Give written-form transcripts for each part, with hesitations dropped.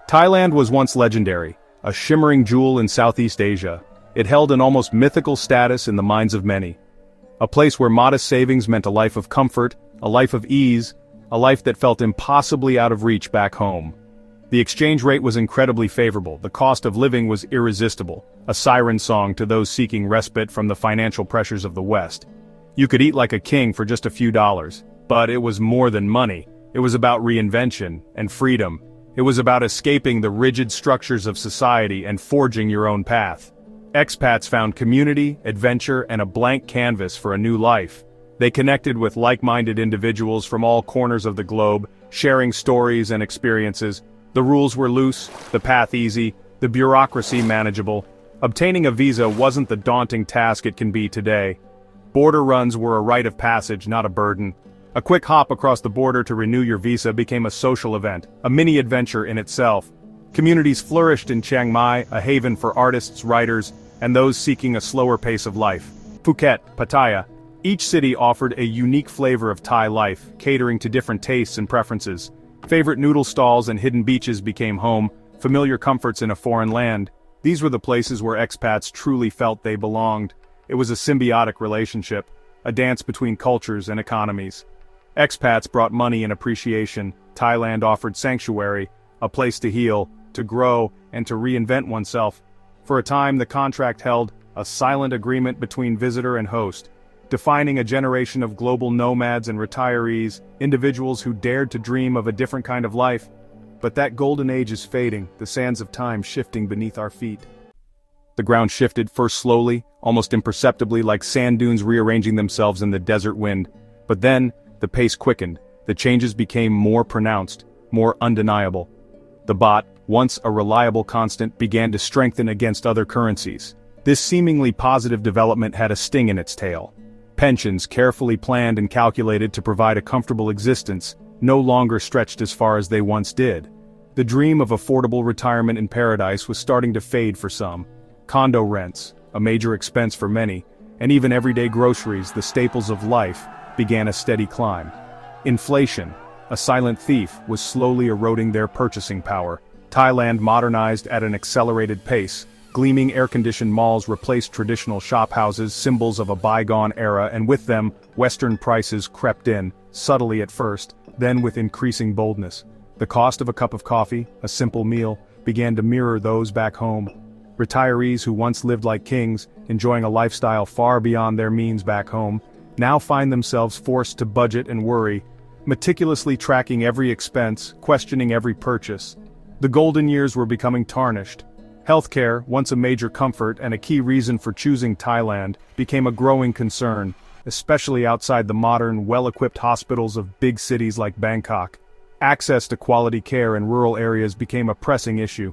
Thailand was once legendary, a shimmering jewel in Southeast Asia. It held an almost mythical status in the minds of many. A place where modest savings meant a life of comfort, a life of ease, a life that felt impossibly out of reach back home. The exchange rate was incredibly favorable, the cost of living was irresistible, a siren song to those seeking respite from the financial pressures of the West. You could eat like a king for just a few dollars, but it was more than money. It was about reinvention and freedom. It was about escaping the rigid structures of society and forging your own path. Expats found community, adventure, and a blank canvas for a new life. They connected with like-minded individuals from all corners of the globe, sharing stories and experiences. The rules were loose, the path easy, the bureaucracy manageable. Obtaining a visa wasn't the daunting task it can be today. Border runs were a rite of passage, not a burden. A quick hop across the border to renew your visa became a social event, a mini-adventure in itself. Communities flourished in Chiang Mai, a haven for artists, writers, and those seeking a slower pace of life. Phuket, Pattaya. Each city offered a unique flavor of Thai life, catering to different tastes and preferences. Favorite noodle stalls and hidden beaches became home, familiar comforts in a foreign land. These were the places where expats truly felt they belonged. It was a symbiotic relationship, a dance between cultures and economies. Expats brought money and appreciation. Thailand offered sanctuary, a place to heal, to grow, and to reinvent oneself. For a time, the contract held a silent agreement between visitor and host, defining a generation of global nomads and retirees, individuals who dared to dream of a different kind of life. But that golden age is fading, the sands of time shifting beneath our feet. The ground shifted, first slowly, almost imperceptibly, like sand dunes rearranging themselves in the desert wind. But then, the pace quickened, the changes became more pronounced, more undeniable. The baht, once a reliable constant, began to strengthen against other currencies. This seemingly positive development had a sting in its tail. Pensions, carefully planned and calculated to provide a comfortable existence, no longer stretched as far as they once did. The dream of affordable retirement in paradise was starting to fade for some. Condo rents, a major expense for many, and even everyday groceries, the staples of life, began a steady climb. Inflation, a silent thief, was slowly eroding their purchasing power. Thailand modernized at an accelerated pace. Gleaming air-conditioned malls replaced traditional shophouses, symbols of a bygone era, and with them, Western prices crept in, subtly at first, then with increasing boldness. The cost of a cup of coffee, a simple meal, began to mirror those back home. Retirees who once lived like kings, enjoying a lifestyle far beyond their means back home, now find themselves forced to budget and worry, meticulously tracking every expense, questioning every purchase. The golden years were becoming tarnished. Healthcare, once a major comfort and a key reason for choosing Thailand, became a growing concern, especially outside the modern, well-equipped hospitals of big cities like Bangkok. Access to quality care in rural areas became a pressing issue.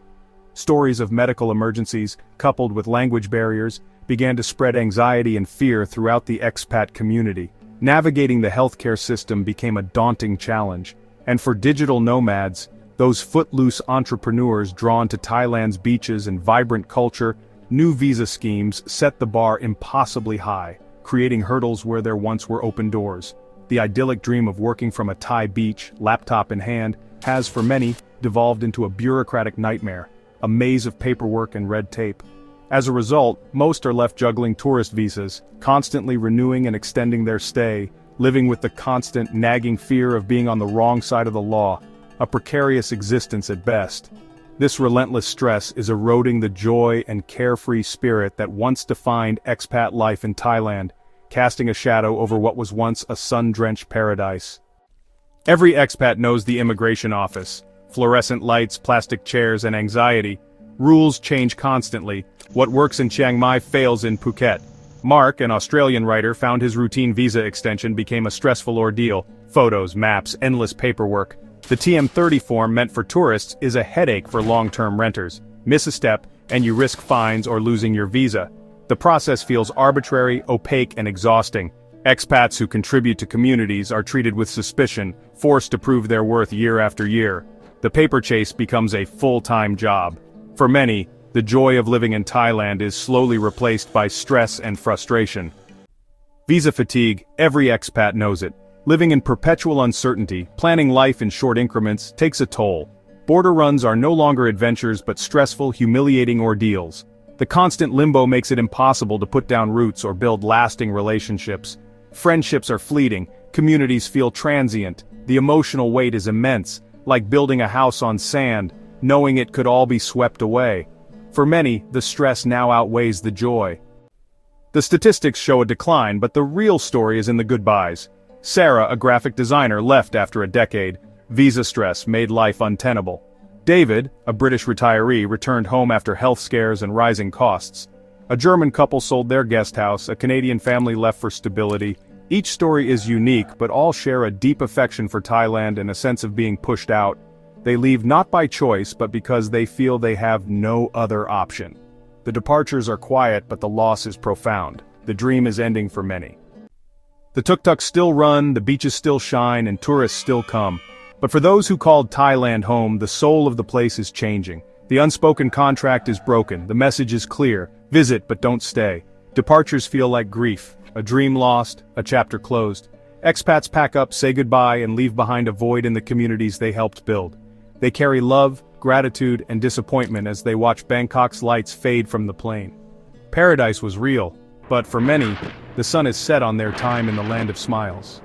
Stories of medical emergencies, coupled with language barriers, began to spread anxiety and fear throughout the expat community. Navigating the healthcare system became a daunting challenge, and for digital nomads, those footloose entrepreneurs drawn to Thailand's beaches and vibrant culture, new visa schemes set the bar impossibly high, creating hurdles where there once were open doors. The idyllic dream of working from a Thai beach, laptop in hand, has for many devolved into a bureaucratic nightmare, a maze of paperwork and red tape. As a result, most are left juggling tourist visas, constantly renewing and extending their stay, living with the constant, nagging fear of being on the wrong side of the law, a precarious existence at best. This relentless stress is eroding the joy and carefree spirit that once defined expat life in Thailand, casting a shadow over what was once a sun-drenched paradise. Every expat knows the immigration office. Fluorescent lights, plastic chairs, and anxiety. Rules change constantly. What works in Chiang Mai fails in Phuket. Mark, an Australian writer, found his routine visa extension became a stressful ordeal. Photos, maps, endless paperwork. The TM30 form meant for tourists is a headache for long-term renters. Miss a step, and you risk fines or losing your visa. The process feels arbitrary, opaque, and exhausting. Expats who contribute to communities are treated with suspicion, forced to prove their worth year after year. The paper chase becomes a full-time job. For many, the joy of living in Thailand is slowly replaced by stress and frustration. Visa fatigue, every expat knows it. Living in perpetual uncertainty, planning life in short increments, takes a toll. Border runs are no longer adventures but stressful, humiliating ordeals. The constant limbo makes it impossible to put down roots or build lasting relationships. Friendships are fleeting, communities feel transient, the emotional weight is immense, like building a house on sand, knowing it could all be swept away. For many, the stress now outweighs the joy. The statistics show a decline, but the real story is in the goodbyes. Sarah, a graphic designer, left after a decade. Visa stress made life untenable. David, a British retiree, returned home after health scares and rising costs. A German couple sold their guest house, a Canadian family left for stability. Each story is unique, but all share a deep affection for Thailand and a sense of being pushed out. They leave not by choice, but because they feel they have no other option. The departures are quiet, but the loss is profound. The dream is ending for many. The tuk-tuks still run, the beaches still shine, and tourists still come. But for those who called Thailand home, the soul of the place is changing. The unspoken contract is broken, the message is clear: visit but don't stay. Departures feel like grief, a dream lost, a chapter closed. Expats pack up, say goodbye, and leave behind a void in the communities they helped build. They carry love, gratitude, and disappointment as they watch Bangkok's lights fade from the plain. Paradise was real, but for many, the sun is set on their time in the land of smiles.